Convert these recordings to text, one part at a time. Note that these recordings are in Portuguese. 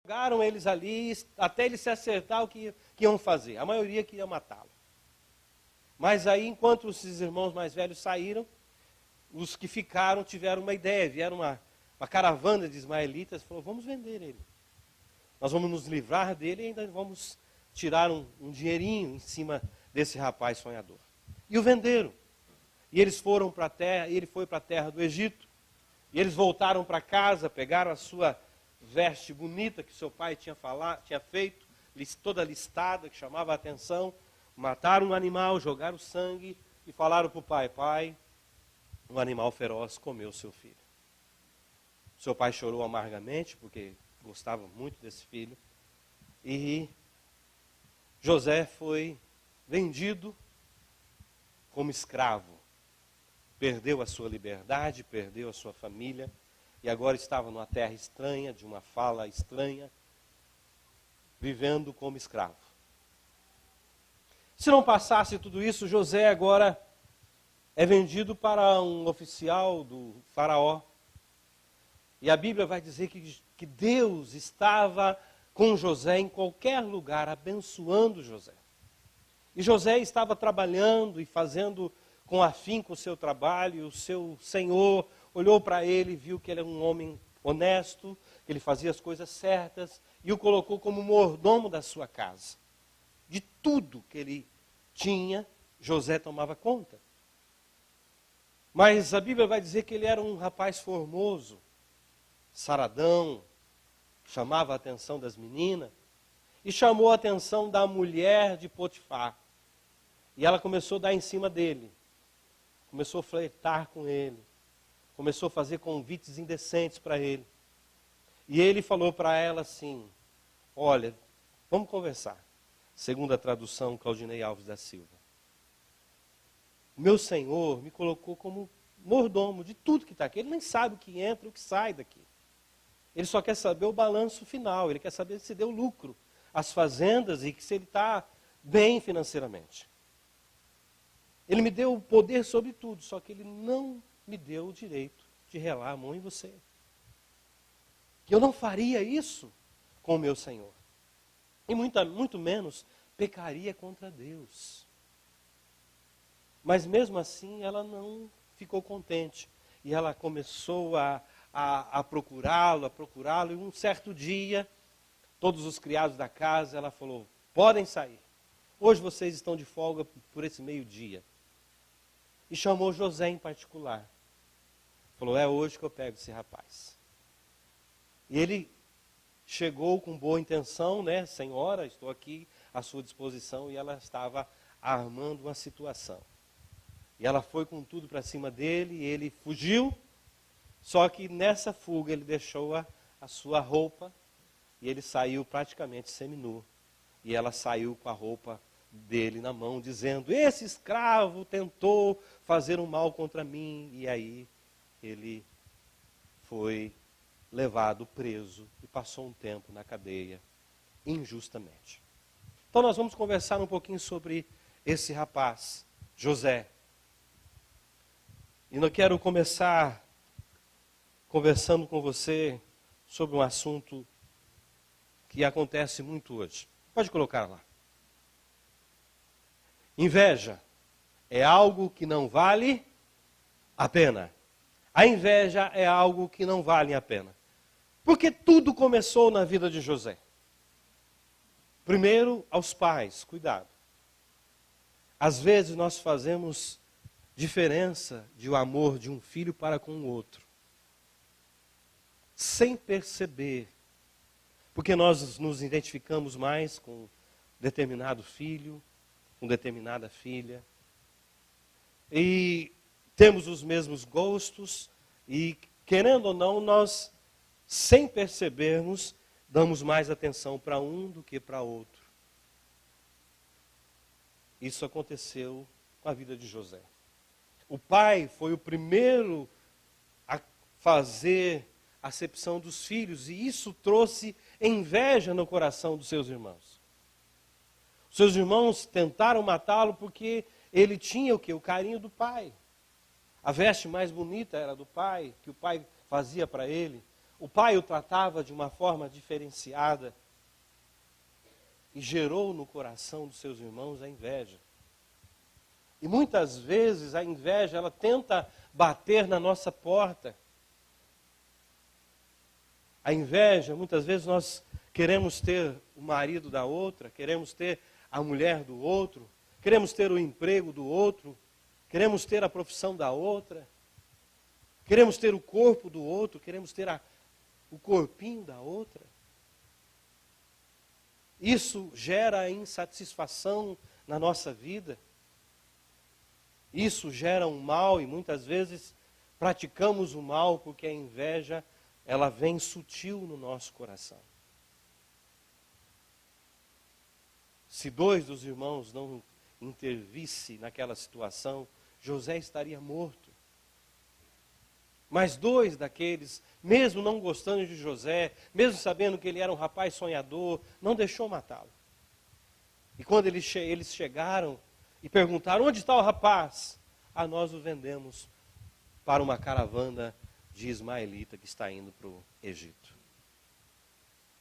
Jogaram eles ali até eles se acertar o que iam fazer. A maioria queria matá-lo. Mas aí, enquanto os irmãos mais velhos saíram, os que ficaram tiveram uma ideia. Vieram uma caravana de ismaelitas e falou, vamos vender ele. Nós vamos nos livrar dele e ainda vamos tirar um dinheirinho em cima desse rapaz sonhador. E o venderam. E eles foram para a terra, ele foi para a terra do Egito. E eles voltaram para casa, pegaram a sua veste bonita que seu pai tinha feito, toda listada, que chamava a atenção. Mataram um animal, jogaram sangue e falaram para o pai, pai, um animal feroz comeu seu filho. Seu pai chorou amargamente, porque gostava muito desse filho. E José foi vendido como escravo. Perdeu a sua liberdade, perdeu a sua família, e agora estava numa terra estranha, de uma fala estranha, vivendo como escravo. Se não passasse tudo isso, José agora é vendido para um oficial do faraó. E a Bíblia vai dizer que Deus estava com José em qualquer lugar, abençoando José. E José estava trabalhando e fazendo com afinco o seu trabalho, e o seu senhor olhou para ele e viu que ele era um homem honesto, que ele fazia as coisas certas, e o colocou como mordomo da sua casa. De tudo que ele tinha, José tomava conta. Mas a Bíblia vai dizer que ele era um rapaz formoso, saradão, chamava a atenção das meninas, e chamou a atenção da mulher de Potifar. E ela começou a dar em cima dele, começou a flertar com ele, começou a fazer convites indecentes para ele. E ele falou para ela assim, olha, vamos conversar. Segundo a tradução, Claudinei Alves da Silva. Meu Senhor me colocou como mordomo de tudo que está aqui. Ele nem sabe o que entra e o que sai daqui. Ele só quer saber o balanço final. Ele quer saber se deu lucro às fazendas e se ele está bem financeiramente. Ele me deu o poder sobre tudo, só que ele não me deu o direito de relar a mão em você. Que eu não faria isso com o meu Senhor. E muito menos pecaria contra Deus. Mas mesmo assim ela não ficou contente. E ela começou a procurá-lo, e um certo dia, todos os criados da casa, ela falou, podem sair. Hoje vocês estão de folga por esse meio-dia. E chamou José em particular. Falou, é hoje que eu pego esse rapaz. E ele chegou com boa intenção, né? Senhora, estou aqui à sua disposição. E ela estava armando uma situação. E ela foi com tudo para cima dele, e ele fugiu. Só que nessa fuga ele deixou a sua roupa, e ele saiu praticamente seminu. E ela saiu com a roupa dele na mão, dizendo, esse escravo tentou fazer um mal contra mim. E aí ele foi levado preso e passou um tempo na cadeia, injustamente. Então nós vamos conversar um pouquinho sobre esse rapaz, José. E eu quero começar conversando com você sobre um assunto que acontece muito hoje. Pode colocar lá. Inveja é algo que não vale a pena. A inveja é algo que não vale a pena. Porque tudo começou na vida de José. Primeiro, aos pais, cuidado. Às vezes nós fazemos diferença de o amor de um filho para com o outro, sem perceber. Porque nós nos identificamos mais com determinado filho, com determinada filha. E temos os mesmos gostos e, querendo ou não, nós, sem percebermos, damos mais atenção para um do que para outro. Isso aconteceu com a vida de José. O pai foi o primeiro a fazer acepção dos filhos, e isso trouxe inveja no coração dos seus irmãos. Seus irmãos tentaram matá-lo porque ele tinha o quê? O carinho do pai. A veste mais bonita era do pai, que o pai fazia para ele. o pai o tratava de uma forma diferenciada e gerou no coração dos seus irmãos a inveja. E muitas vezes a inveja, ela tenta bater na nossa porta. A inveja, muitas vezes nós queremos ter o marido da outra, queremos ter a mulher do outro, queremos ter o emprego do outro, queremos ter a profissão da outra, queremos ter o corpo do outro, queremos ter o corpinho da outra. Isso gera insatisfação na nossa vida. Isso gera um mal e muitas vezes praticamos o mal porque a inveja, ela vem sutil no nosso coração. Se 2 dos irmãos não intervissem naquela situação, José estaria morto. Mas 2 daqueles, mesmo não gostando de José, mesmo sabendo que ele era um rapaz sonhador, não deixou matá-lo. E quando eles chegaram e perguntaram, onde está o rapaz? Nós o vendemos para uma caravana de ismaelita que está indo para o Egito.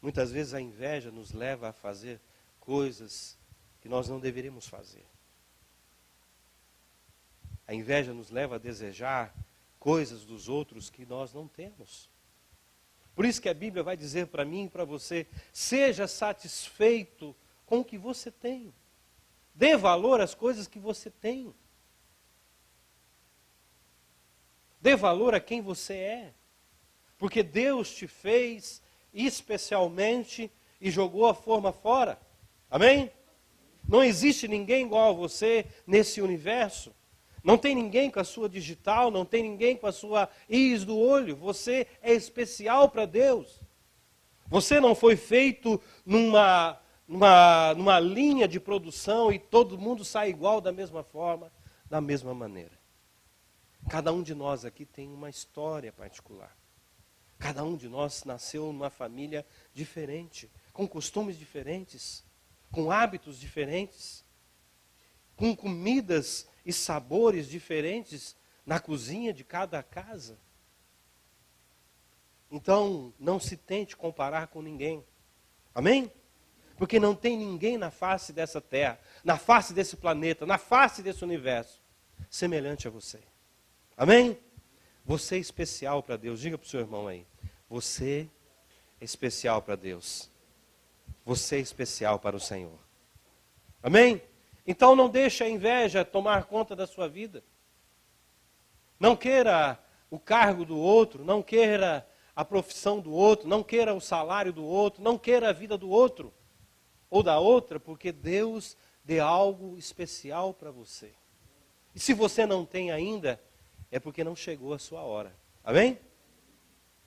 Muitas vezes a inveja nos leva a fazer coisas que nós não deveríamos fazer. A inveja nos leva a desejar coisas dos outros que nós não temos. Por isso que a Bíblia vai dizer para mim e para você, seja satisfeito com o que você tem. Dê valor às coisas que você tem. Dê valor a quem você é. Porque Deus te fez especialmente e jogou a forma fora. Amém? Não existe ninguém igual a você nesse universo. Não tem ninguém com a sua digital, não tem ninguém com a sua íris do olho. Você é especial para Deus. Você não foi feito numa linha de produção e todo mundo sai igual da mesma forma, da mesma maneira. Cada um de nós aqui tem uma história particular. Cada um de nós nasceu numa família diferente, com costumes diferentes, com hábitos diferentes, com comidas e sabores diferentes na cozinha de cada casa. Então, não se tente comparar com ninguém. Amém? Porque não tem ninguém na face dessa terra, na face desse planeta, na face desse universo, semelhante a você. Amém? Você é especial para Deus. Diga para o seu irmão aí. Você é especial para Deus. Você é especial para o Senhor. Amém? Então não deixe a inveja tomar conta da sua vida. Não queira o cargo do outro, não queira a profissão do outro, não queira o salário do outro, não queira a vida do outro ou da outra, porque Deus deu algo especial para você. E se você não tem ainda, é porque não chegou a sua hora. Amém?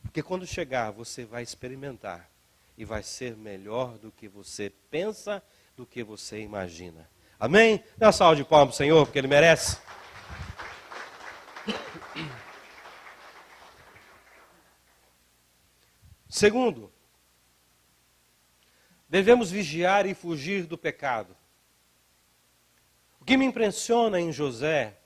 Porque quando chegar, você vai experimentar e vai ser melhor do que você pensa, do que você imagina. Amém? Dá uma salva de palmas para o Senhor, porque Ele merece. Segundo, devemos vigiar e fugir do pecado. O que me impressiona em José,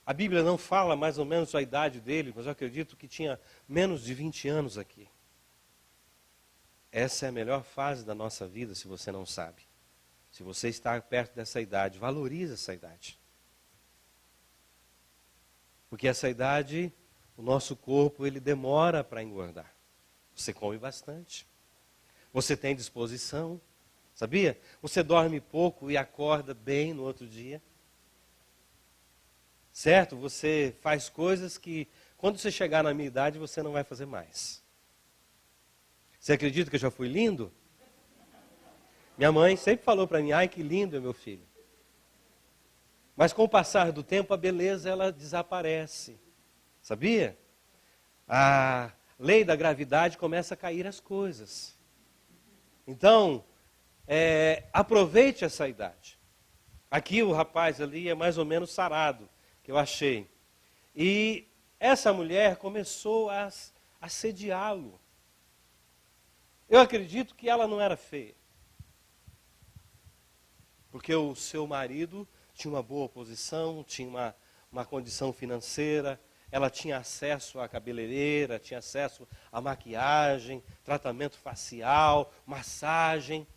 a Bíblia não fala mais ou menos a idade dele, mas eu acredito que tinha menos de 20 anos aqui. Essa é a melhor fase da nossa vida, se você não sabe. Se você está perto dessa idade, valorize essa idade. Porque essa idade, o nosso corpo, ele demora para engordar. Você come bastante. Você tem disposição. Sabia? Você dorme pouco e acorda bem no outro dia. Certo? Você faz coisas que, quando você chegar na minha idade, você não vai fazer mais. Você acredita que eu já fui lindo? Minha mãe sempre falou para mim, ai que lindo é meu filho. Mas com o passar do tempo, a beleza ela desaparece. Sabia? A lei da gravidade começa a cair as coisas. Então, aproveite essa idade. Aqui o rapaz ali é mais ou menos sarado, que eu achei. E essa mulher começou a assediá-lo. Eu acredito que ela não era feia. Porque o seu marido tinha uma boa posição, tinha uma condição financeira, ela tinha acesso à cabeleireira, tinha acesso à maquiagem, tratamento facial, massagem.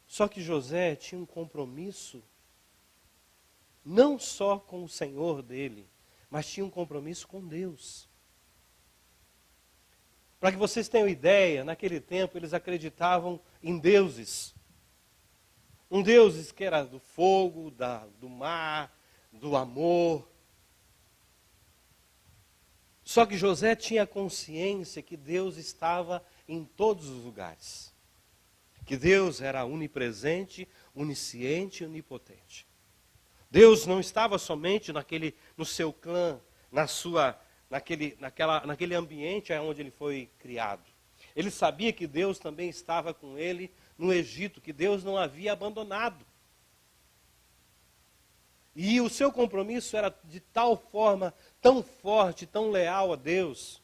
Só que José tinha um compromisso, não só com o Senhor dele, mas tinha um compromisso com Deus. Para que vocês tenham ideia, naquele tempo eles acreditavam em deuses. Um deus que era do fogo, do mar, do amor. Só que José tinha consciência que Deus estava em todos os lugares. Que Deus era onipresente, onisciente e onipotente. Deus não estava somente no seu clã, naquele ambiente onde ele foi criado. Ele sabia que Deus também estava com ele no Egito, que Deus não havia abandonado. E o seu compromisso era de tal forma, tão forte, tão leal a Deus,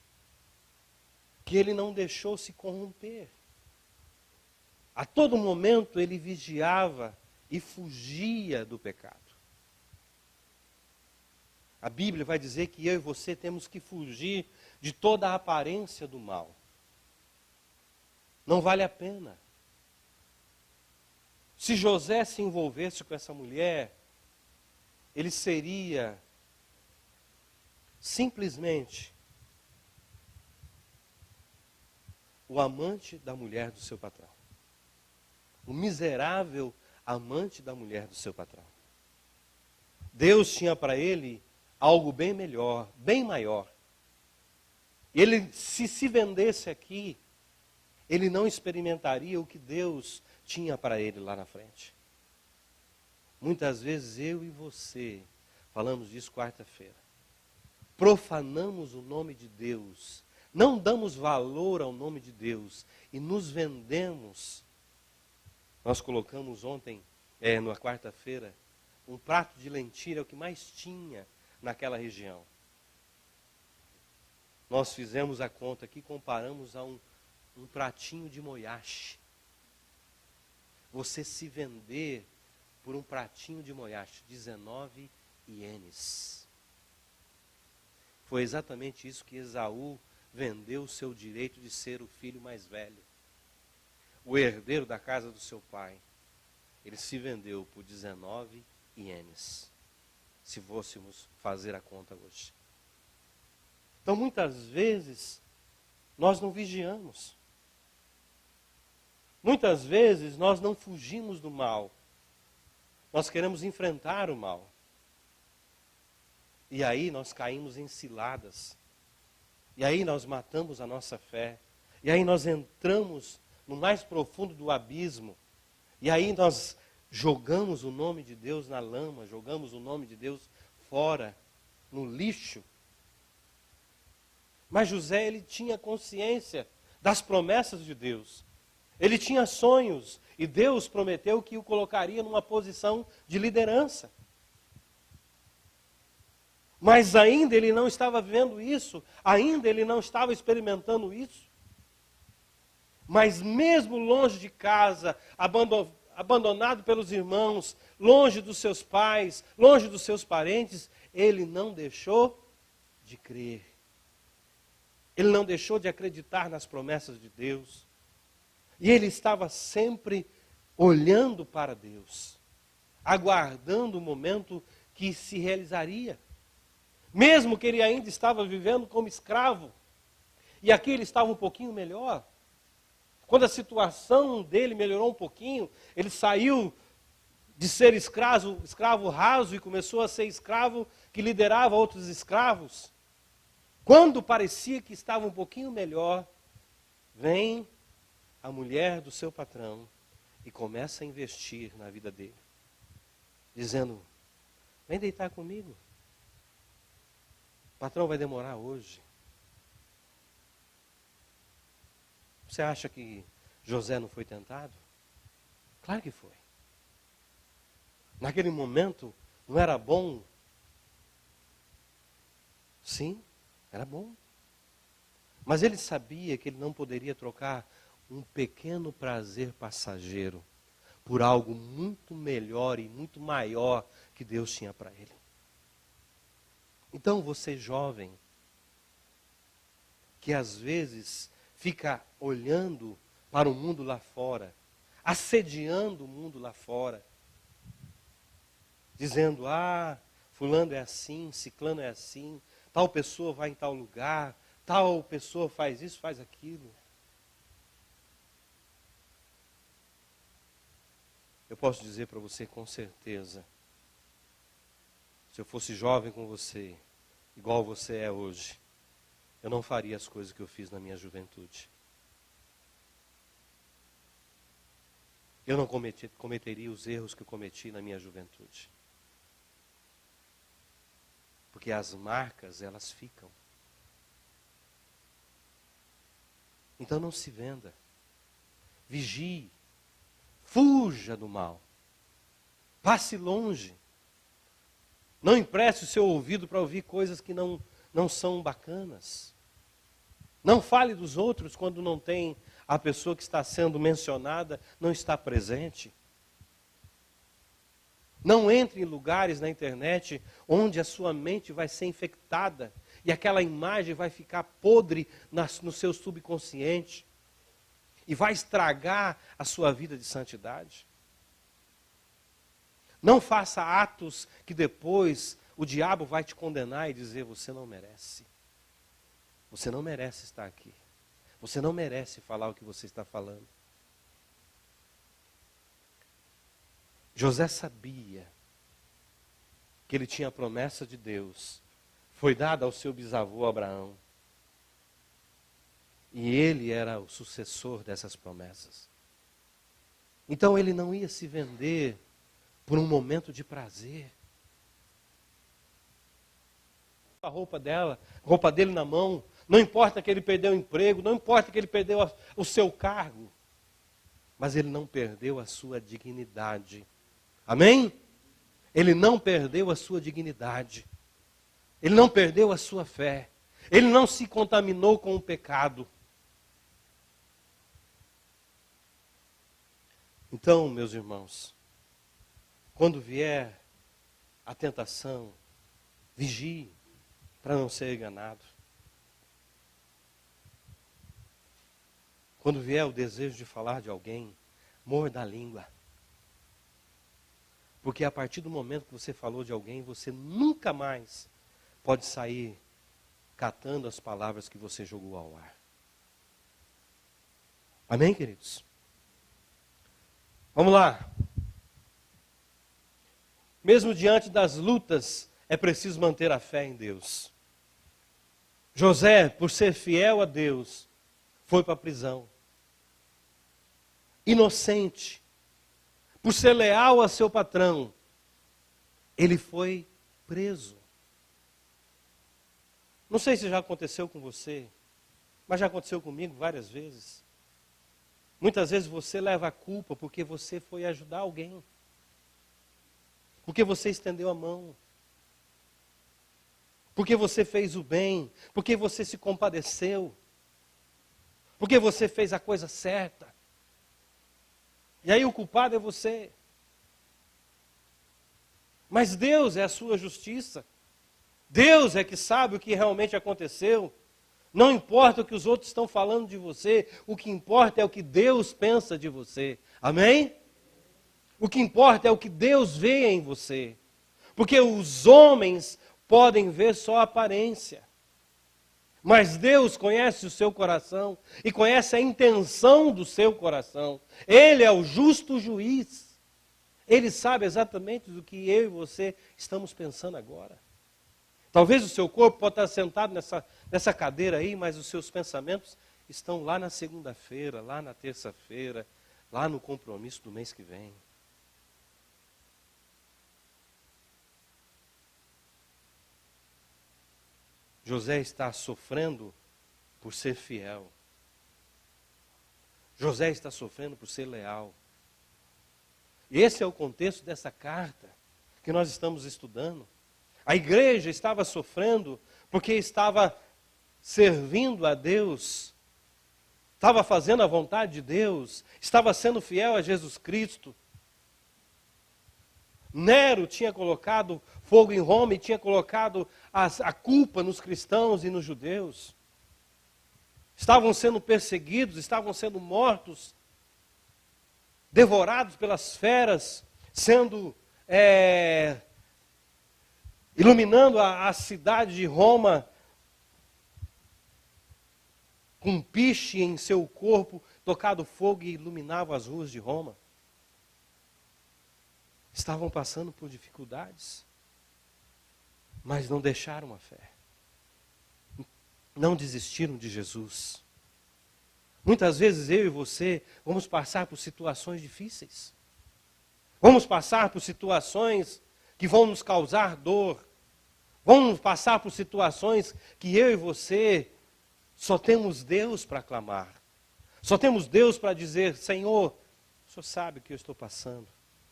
que ele não deixou se corromper. A todo momento ele vigiava e fugia do pecado. A Bíblia vai dizer que eu e você temos que fugir de toda a aparência do mal. Não vale a pena. Se José se envolvesse com essa mulher, ele seria simplesmente o amante da mulher do seu patrão. O miserável amante da mulher do seu patrão. Deus tinha para ele algo bem melhor, bem maior. Ele, se vendesse aqui, ele não experimentaria o que Deus tinha para ele lá na frente. Muitas vezes eu e você, falamos disso quarta-feira, profanamos o nome de Deus, não damos valor ao nome de Deus e nos vendemos. Nós colocamos ontem, na quarta-feira, um prato de lentilha, o que mais tinha naquela região. Nós fizemos a conta aqui, comparamos a um pratinho de moyashi. Você se vender por um pratinho de moyashi, 19 ienes. Foi exatamente isso que Esaú vendeu o seu direito de ser o filho mais velho. O herdeiro da casa do seu pai. Ele se vendeu por 19 ienes. Se fôssemos fazer a conta hoje. Então, muitas vezes, nós não vigiamos. Muitas vezes, nós não fugimos do mal. Nós queremos enfrentar o mal. E aí, nós caímos em ciladas. E aí, nós matamos a nossa fé. E aí, nós entramos no mais profundo do abismo. E aí, nós jogamos o nome de Deus na lama, jogamos o nome de Deus fora, no lixo. Mas José, ele tinha consciência das promessas de Deus. Ele tinha sonhos e Deus prometeu que o colocaria numa posição de liderança. Mas ainda ele não estava vendo isso, ainda ele não estava experimentando isso. Mas mesmo longe de casa, abandonado pelos irmãos, longe dos seus pais, longe dos seus parentes, ele não deixou de crer. Ele não deixou de acreditar nas promessas de Deus. E ele estava sempre olhando para Deus, aguardando o momento que se realizaria. Mesmo que ele ainda estava vivendo como escravo, e aqui ele estava um pouquinho melhor. Quando a situação dele melhorou um pouquinho, ele saiu de ser escravo raso e começou a ser escravo que liderava outros escravos. Quando parecia que estava um pouquinho melhor, vem a mulher do seu patrão e começa a investir na vida dele, dizendo: vem deitar comigo. O patrão vai demorar hoje. Você acha que José não foi tentado? Claro que foi. Naquele momento, não era bom? Sim, era bom. Mas ele sabia que ele não poderia trocar um pequeno prazer passageiro por algo muito melhor e muito maior que Deus tinha para ele. Então você jovem, que às vezes fica olhando para o mundo lá fora, assediando o mundo lá fora, dizendo, fulano é assim, ciclano é assim, tal pessoa vai em tal lugar, tal pessoa faz isso, faz aquilo. Eu posso dizer para você com certeza, se eu fosse jovem com você, igual você é hoje, eu não faria as coisas que eu fiz na minha juventude. Eu não cometeria os erros que eu cometi na minha juventude. Porque as marcas, elas ficam. Então não se venda. Vigie. Fuja do mal. Passe longe. Não empreste o seu ouvido para ouvir coisas que não são bacanas. Não fale dos outros quando não tem a pessoa que está sendo mencionada, não está presente. Não entre em lugares na internet onde a sua mente vai ser infectada e aquela imagem vai ficar podre no seu subconsciente e vai estragar a sua vida de santidade. Não faça atos que depois o diabo vai te condenar e dizer, você não merece. Você não merece estar aqui. Você não merece falar o que você está falando. José sabia que ele tinha a promessa de Deus. Foi dada ao seu bisavô Abraão. E ele era o sucessor dessas promessas. Então ele não ia se vender por um momento de prazer. A roupa dele na mão, não importa que ele perdeu o emprego, não importa que ele perdeu o seu cargo, mas ele não perdeu a sua dignidade. Amém? Ele não perdeu a sua dignidade. Ele não perdeu a sua fé. Ele não se contaminou com o pecado. Então, meus irmãos, quando vier a tentação, vigie para não ser enganado. Quando vier o desejo de falar de alguém, morda a língua. Porque a partir do momento que você falou de alguém, você nunca mais pode sair catando as palavras que você jogou ao ar. Amém, queridos? Vamos lá. Mesmo diante das lutas, é preciso manter a fé em Deus. José, por ser fiel a Deus, foi para a prisão. Inocente, por ser leal a seu patrão, ele foi preso. Não sei se já aconteceu com você, mas já aconteceu comigo várias vezes. Muitas vezes você leva a culpa porque você foi ajudar alguém. Porque você estendeu a mão. Porque você fez o bem. Porque você se compadeceu. Porque você fez a coisa certa. E aí o culpado é você. Mas Deus é a sua justiça. Deus é que sabe o que realmente aconteceu. Não importa o que os outros estão falando de você, o que importa é o que Deus pensa de você. Amém? O que importa é o que Deus vê em você. Porque os homens podem ver só a aparência. Mas Deus conhece o seu coração e conhece a intenção do seu coração. Ele é o justo juiz. Ele sabe exatamente do que eu e você estamos pensando agora. Talvez o seu corpo pode estar sentado nessa cadeira aí, mas os seus pensamentos estão lá na segunda-feira, lá na terça-feira, lá no compromisso do mês que vem. José está sofrendo por ser fiel. José está sofrendo por ser leal. E esse é o contexto dessa carta que nós estamos estudando. A igreja estava sofrendo porque estava servindo a Deus, estava fazendo a vontade de Deus, estava sendo fiel a Jesus Cristo. Nero tinha colocado fogo em Roma e tinha colocado a culpa nos cristãos e nos judeus. Estavam sendo perseguidos, estavam sendo mortos, devorados pelas feras, sendo iluminando a cidade de Roma com um piche em seu corpo, tocado fogo e iluminava as ruas de Roma. Estavam passando por dificuldades, mas não deixaram a fé. Não desistiram de Jesus. Muitas vezes eu e você vamos passar por situações difíceis. Vamos passar por situações que vão nos causar dor. Vamos passar por situações que eu e você só temos Deus para clamar. Só temos Deus para dizer, Senhor, o Senhor sabe o que eu estou passando.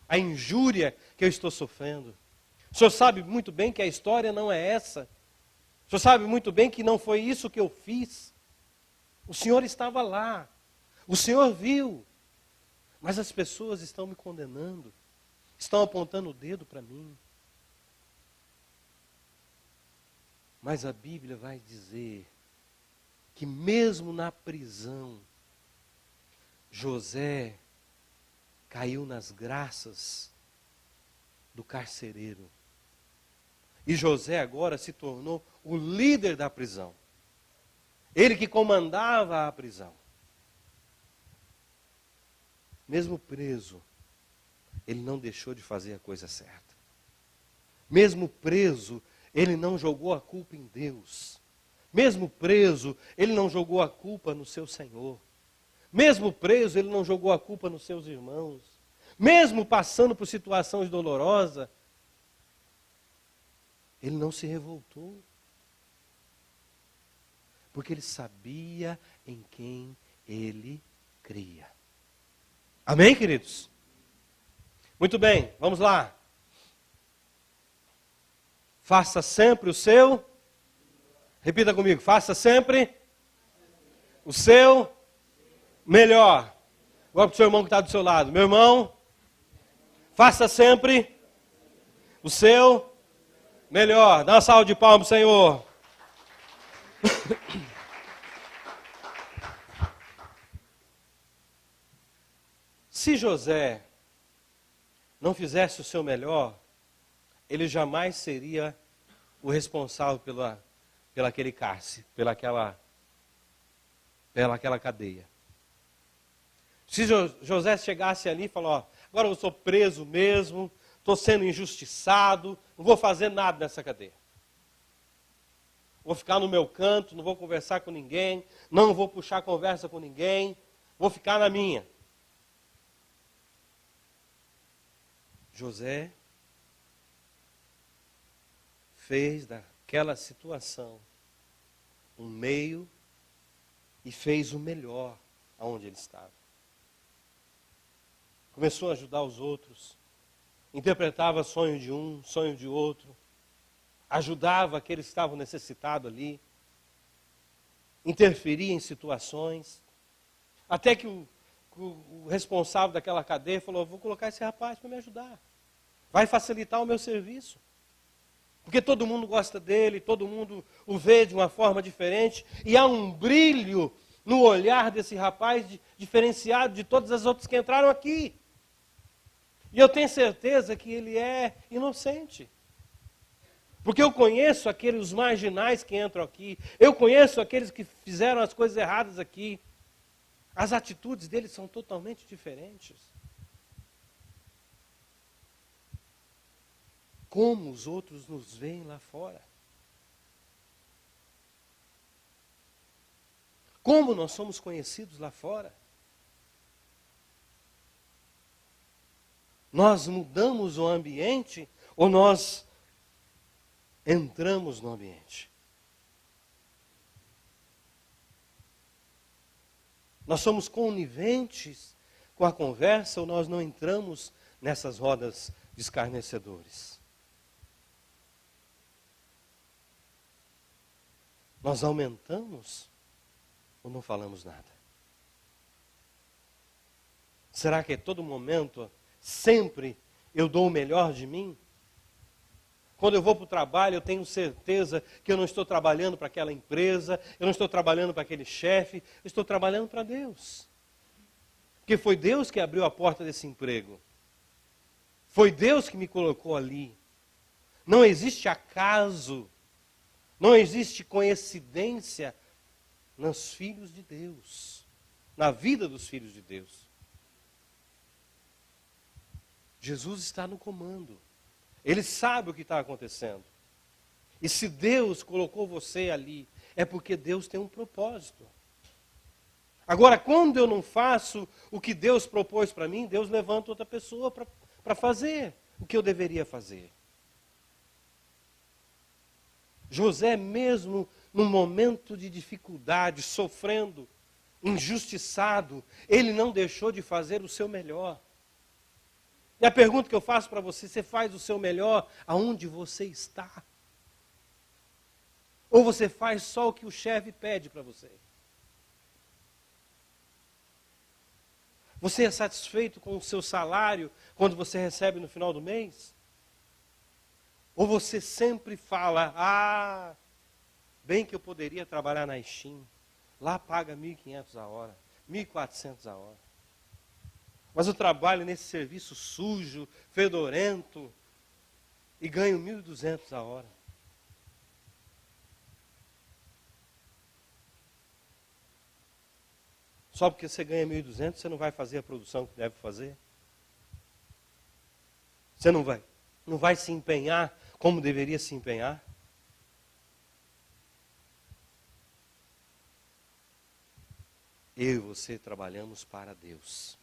A injúria que eu estou sofrendo. O Senhor sabe muito bem que a história não é essa. O Senhor sabe muito bem que não foi isso que eu fiz. O Senhor estava lá. O Senhor viu. Mas as pessoas estão me condenando. Estão apontando o dedo para mim. Mas a Bíblia vai dizer que mesmo na prisão, José caiu nas graças do carcereiro. E José agora se tornou o líder da prisão. Ele que comandava a prisão. Mesmo preso, ele não deixou de fazer a coisa certa. Mesmo preso, ele não jogou a culpa em Deus. Mesmo preso, ele não jogou a culpa no seu Senhor. Mesmo preso, ele não jogou a culpa nos seus irmãos. Mesmo passando por situações dolorosas, ele não se revoltou. Porque ele sabia em quem ele cria. Amém, queridos? Muito bem, vamos lá. Faça sempre o seu. Repita comigo, faça sempre o seu melhor. Agora para o seu irmão que está do seu lado. Meu irmão, faça sempre o seu melhor. Dá uma salva de palmas, Senhor. Se José não fizesse o seu melhor, ele jamais seria o responsável pelaquele cárcere, pelaquela cadeia. Se José chegasse ali e falasse, agora eu sou preso mesmo, estou sendo injustiçado, não vou fazer nada nessa cadeia. Vou ficar no meu canto, não vou conversar com ninguém, não vou puxar conversa com ninguém, vou ficar na minha. José fez daquela situação um meio e fez o melhor aonde ele estava. Começou a ajudar os outros, interpretava sonho de um, sonho de outro, ajudava aqueles que estavam necessitados ali, interferia em situações, até que o responsável daquela cadeia falou, vou colocar esse rapaz para me ajudar, vai facilitar o meu serviço. Porque todo mundo gosta dele, todo mundo o vê de uma forma diferente, e há um brilho no olhar desse rapaz diferenciado de todas as outras que entraram aqui. E eu tenho certeza que ele é inocente. Porque eu conheço aqueles marginais que entram aqui, eu conheço aqueles que fizeram as coisas erradas aqui. As atitudes deles são totalmente diferentes. Como os outros nos veem lá fora. Como nós somos conhecidos lá fora. Nós mudamos o ambiente ou nós entramos no ambiente? Nós somos coniventes com a conversa ou nós não entramos nessas rodas de escarnecedores? Nós aumentamos ou não falamos nada? Será que a todo momento, sempre eu dou o melhor de mim? Quando eu vou para o trabalho, eu tenho certeza que eu não estou trabalhando para aquela empresa, eu não estou trabalhando para aquele chefe, eu estou trabalhando para Deus. Porque foi Deus que abriu a porta desse emprego. Foi Deus que me colocou ali. Não existe acaso, não existe coincidência nos filhos de Deus, na vida dos filhos de Deus. Jesus está no comando. Ele sabe o que está acontecendo. E se Deus colocou você ali, é porque Deus tem um propósito. Agora, quando eu não faço o que Deus propôs para mim, Deus levanta outra pessoa para fazer o que eu deveria fazer. José, mesmo num momento de dificuldade, sofrendo, injustiçado, ele não deixou de fazer o seu melhor. E a pergunta que eu faço para você, você faz o seu melhor aonde você está? Ou você faz só o que o chefe pede para você? Você é satisfeito com o seu salário quando você recebe no final do mês? Ou você sempre fala, bem que eu poderia trabalhar na Steam, lá paga 1.500 a hora, 1.400 a hora. Mas eu trabalho nesse serviço sujo, fedorento, e ganho 1.200 a hora. Só porque você ganha 1.200, você não vai fazer a produção que deve fazer? Você não vai se empenhar como deveria se empenhar? Eu e você trabalhamos para Deus.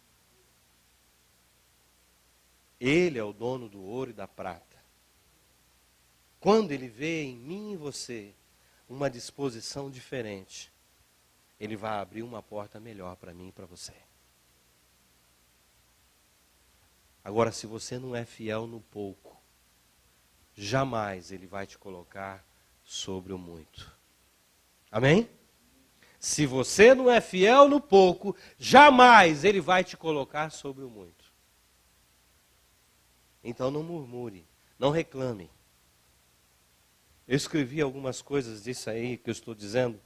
Ele é o dono do ouro e da prata. Quando Ele vê em mim e você uma disposição diferente, Ele vai abrir uma porta melhor para mim e para você. Agora, se você não é fiel no pouco, jamais Ele vai te colocar sobre o muito. Amém? Se você não é fiel no pouco, jamais Ele vai te colocar sobre o muito. Então não murmure, não reclame. Eu escrevi algumas coisas disso aí que eu estou dizendo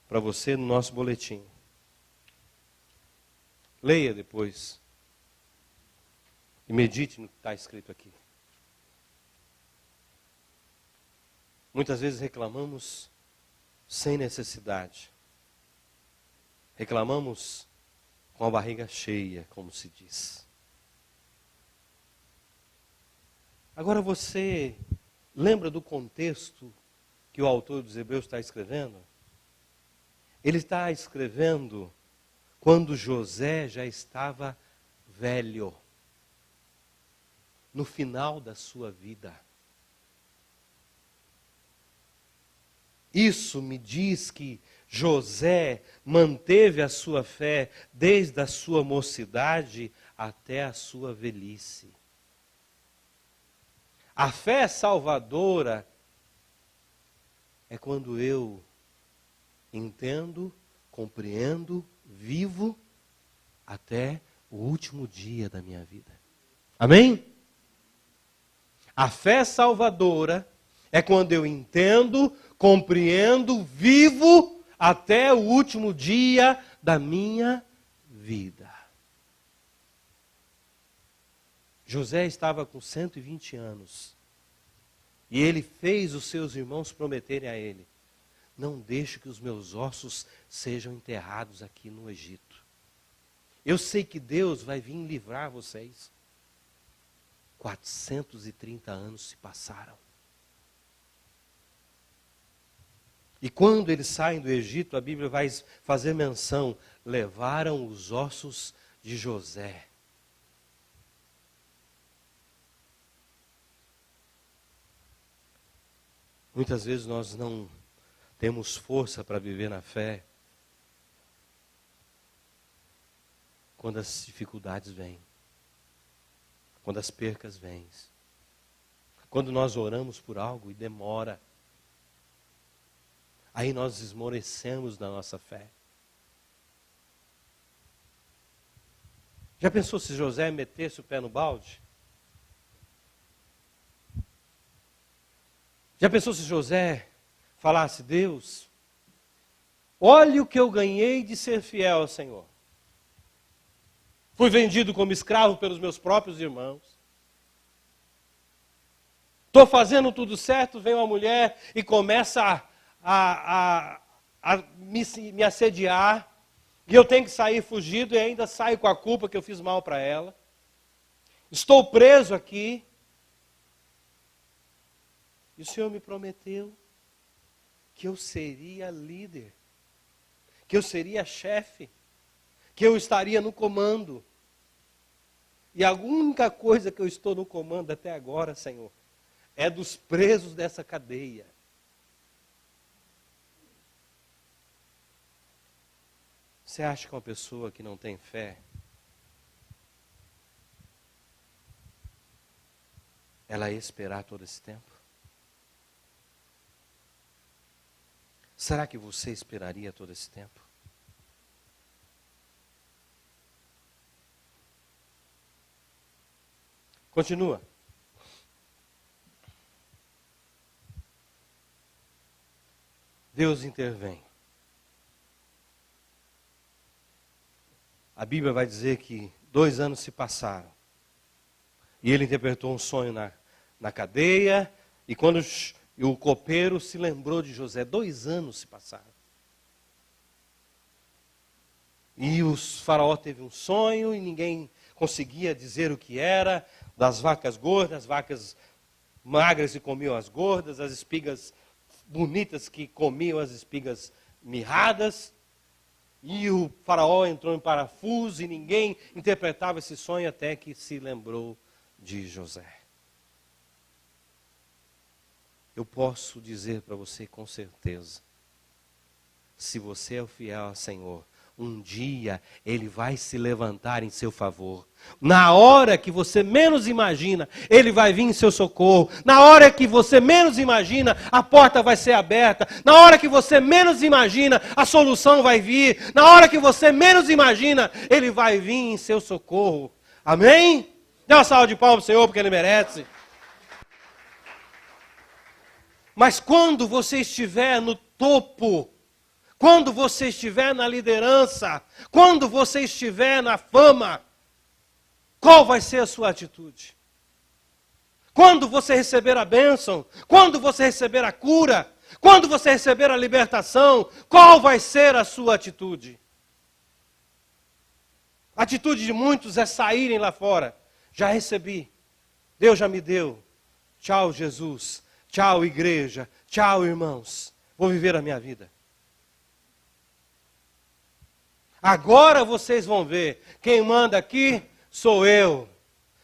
para você no nosso boletim. Leia depois. E medite no que está escrito aqui. Muitas vezes reclamamos sem necessidade. Reclamamos com a barriga cheia, como se diz. Agora você lembra do contexto que o autor dos Hebreus está escrevendo? Ele está escrevendo quando José já estava velho, no final da sua vida. Isso me diz que José manteve a sua fé desde a sua mocidade até a sua velhice. A fé salvadora é quando eu entendo, compreendo, vivo até o último dia da minha vida. Amém? A fé salvadora é quando eu entendo, compreendo, vivo até o último dia da minha vida. José estava com 120 anos. E ele fez os seus irmãos prometerem a ele: não deixe que os meus ossos sejam enterrados aqui no Egito. Eu sei que Deus vai vir livrar vocês. 430 anos se passaram. E quando eles saem do Egito, a Bíblia vai fazer menção: levaram os ossos de José. Muitas vezes nós não temos força para viver na fé quando as dificuldades vêm, quando as percas vêm, quando nós oramos por algo e demora. Aí nós esmorecemos na nossa fé. Já pensou se José metesse o pé no balde? Já pensou se José falasse: Deus, olhe o que eu ganhei de ser fiel ao Senhor. Fui vendido como escravo pelos meus próprios irmãos. Estou fazendo tudo certo, vem uma mulher e começa a me assediar. E eu tenho que sair fugido e ainda saio com a culpa que eu fiz mal para ela. Estou preso aqui. E o Senhor me prometeu que eu seria líder, que eu seria chefe, que eu estaria no comando. E a única coisa que eu estou no comando até agora, Senhor, é dos presos dessa cadeia. Você acha que uma pessoa que não tem fé, ela ia esperar todo esse tempo? Será que você esperaria todo esse tempo? Continua. Deus intervém. A Bíblia vai dizer que 2 anos se passaram. E ele interpretou um sonho na cadeia. E quando o copeiro se lembrou de José, 2 anos se passaram. E o faraó teve um sonho e ninguém conseguia dizer o que era. Das vacas gordas, as vacas magras que comiam as gordas, as espigas bonitas que comiam as espigas mirradas. E o faraó entrou em parafuso e ninguém interpretava esse sonho até que se lembrou de José. Eu posso dizer para você com certeza, se você é o fiel ao Senhor, um dia Ele vai se levantar em seu favor. Na hora que você menos imagina, Ele vai vir em seu socorro. Na hora que você menos imagina, a porta vai ser aberta. Na hora que você menos imagina, a solução vai vir. Na hora que você menos imagina, Ele vai vir em seu socorro. Amém? Dá uma salva de palmas ao Senhor, porque Ele merece. Mas quando você estiver no topo, quando você estiver na liderança, quando você estiver na fama, qual vai ser a sua atitude? Quando você receber a bênção, quando você receber a cura, quando você receber a libertação, qual vai ser a sua atitude? A atitude de muitos é saírem lá fora. Já recebi, Deus já me deu. Tchau, Jesus. Tchau, igreja. Tchau, irmãos. Vou viver a minha vida. Agora vocês vão ver, quem manda aqui sou eu.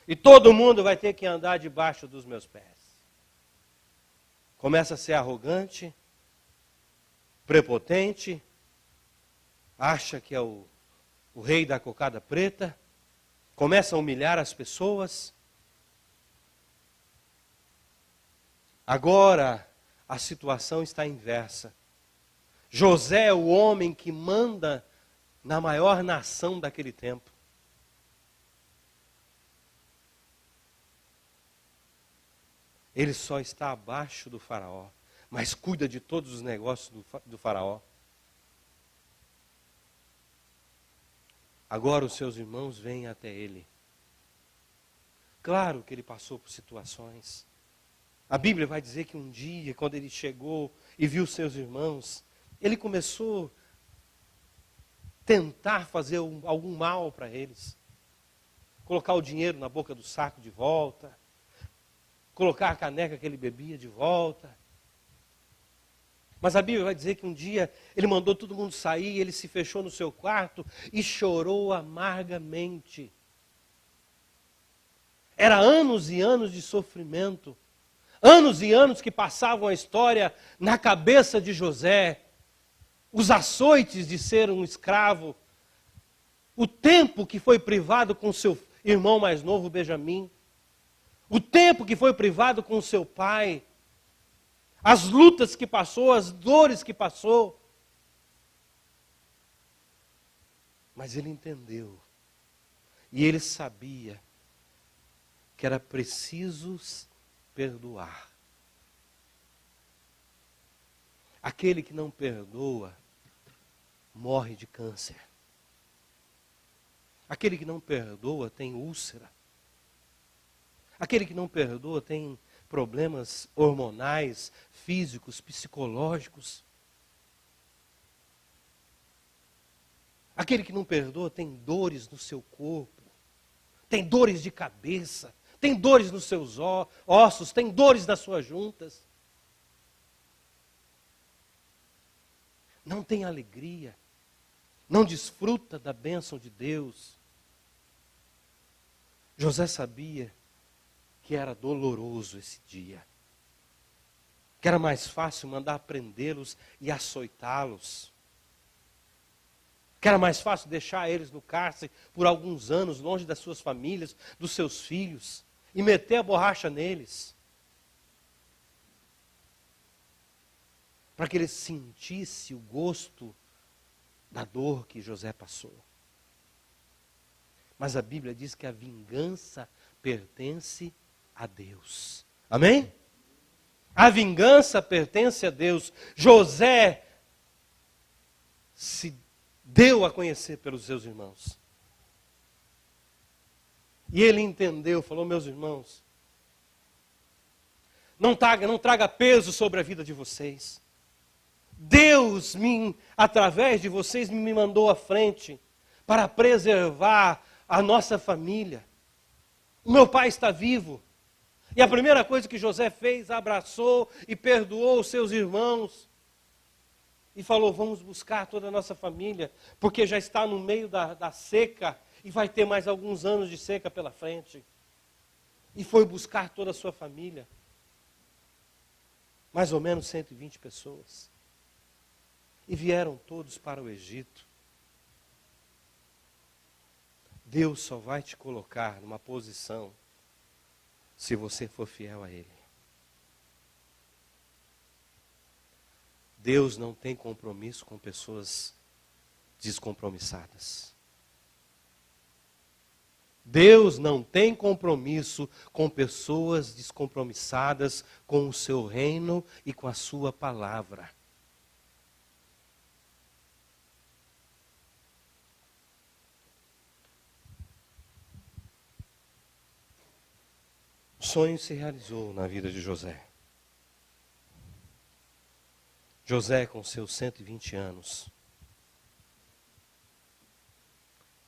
E todo mundo vai ter que andar debaixo dos meus pés. Começa a ser arrogante, prepotente, acha que é o rei da cocada preta, começa a humilhar as pessoas. Agora a situação está inversa. José é o homem que manda na maior nação daquele tempo. Ele só está abaixo do faraó, mas cuida de todos os negócios do faraó. Agora os seus irmãos vêm até ele. Claro que ele passou por situações. A Bíblia vai dizer que um dia, quando ele chegou e viu seus irmãos, ele começou a tentar fazer algum mal para eles. Colocar o dinheiro na boca do saco de volta. Colocar a caneca que ele bebia de volta. Mas a Bíblia vai dizer que um dia ele mandou todo mundo sair, ele se fechou no seu quarto e chorou amargamente. Era anos e anos de sofrimento. Anos e anos que passavam a história na cabeça de José. Os açoites de ser um escravo. O tempo que foi privado com seu irmão mais novo, Benjamim. O tempo que foi privado com seu pai. As lutas que passou, as dores que passou. Mas ele entendeu. E ele sabia que era preciso perdoar. Aquele que não perdoa morre de câncer. Aquele que não perdoa tem úlcera. Aquele que não perdoa tem problemas hormonais, físicos, psicológicos. Aquele que não perdoa tem dores no seu corpo, tem dores de cabeça, tem dores nos seus ossos, tem dores nas suas juntas. Não tem alegria, não desfruta da bênção de Deus. José sabia que era doloroso esse dia, que era mais fácil mandar prendê-los e açoitá-los, que era mais fácil deixar eles no cárcere por alguns anos, longe das suas famílias, dos seus filhos, e meter a borracha neles, para que eles sentissem o gosto da dor que José passou. Mas a Bíblia diz que a vingança pertence a Deus. Amém? A vingança pertence a Deus. José se deu a conhecer pelos seus irmãos. E ele entendeu, falou: meus irmãos, não traga peso sobre a vida de vocês. Deus, através de vocês, me mandou à frente para preservar a nossa família. O meu pai está vivo. E a primeira coisa que José fez, abraçou e perdoou os seus irmãos. E falou: vamos buscar toda a nossa família, porque já está no meio da seca e vai ter mais alguns anos de seca pela frente. E foi buscar toda a sua família. Mais ou menos 120 pessoas. E vieram todos para o Egito. Deus só vai te colocar numa posição se você for fiel a Ele. Deus não tem compromisso com pessoas descompromissadas. Deus não tem compromisso com pessoas descompromissadas com o seu reino e com a sua palavra. O sonho se realizou na vida de José. José, com seus 120 anos,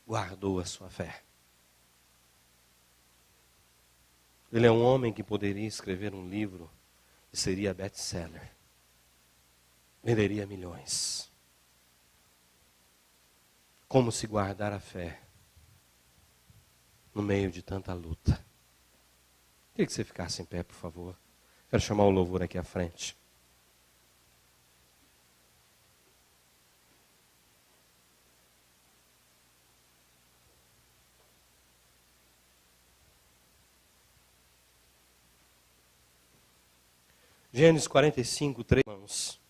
guardou a sua fé. Ele é um homem que poderia escrever um livro e seria best-seller. Venderia milhões. Como se guardar a fé no meio de tanta luta? Queria que você ficasse em pé, por favor. Quero chamar o louvor aqui à frente. Gênesis 45, 3, irmãos.